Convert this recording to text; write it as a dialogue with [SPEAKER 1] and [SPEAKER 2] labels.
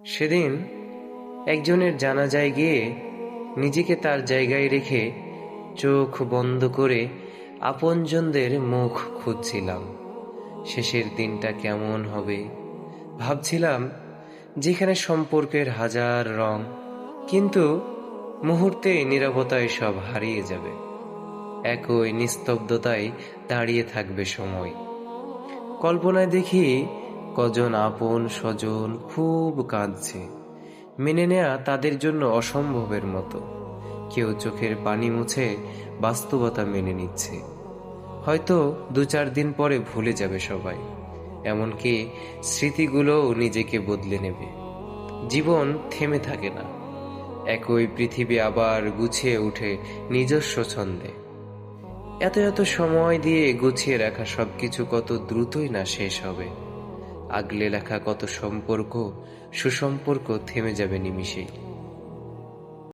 [SPEAKER 1] সেদিন একজনের জানাজায় গিয়ে নিজেকে তার জায়গায় রেখে চোখ বন্ধ করে আপনজনদের মুখ খুঁজছিলাম। শেষের দিনটা কেমন হবে ভাবছিলাম, যেখানে সম্পর্কের হাজার রং, কিন্তু মুহূর্তে নীরবতায় সব হারিয়ে যাবে। একই নিস্তব্ধতায় দাঁড়িয়ে থাকবে সময়। কল্পনায় দেখি কজন আপন স্বজন খুব কাঁদছে, মেনে নেয়া তাদের জন্য অসম্ভবের মতো। কেউ চোখের পানি মুছে বাস্তবতা মেনে নিচ্ছে। হয়তো 2-4 দিন পরে ভুলে যাবে সবাই, এমনকি স্মৃতিগুলোও নিজেকে বদলে নেবে। জীবন থেমে থাকে না, একই পৃথিবী আবার গুছিয়ে ওঠে নিজস্ব ছন্দে। এত এত সময় দিয়ে গুছিয়ে রাখা সবকিছু কত দ্রুতই না শেষ হবে। আগলে রাখা কত সম্পর্ক, সুসম্পর্ক থেমে যাবে নিমিষেই।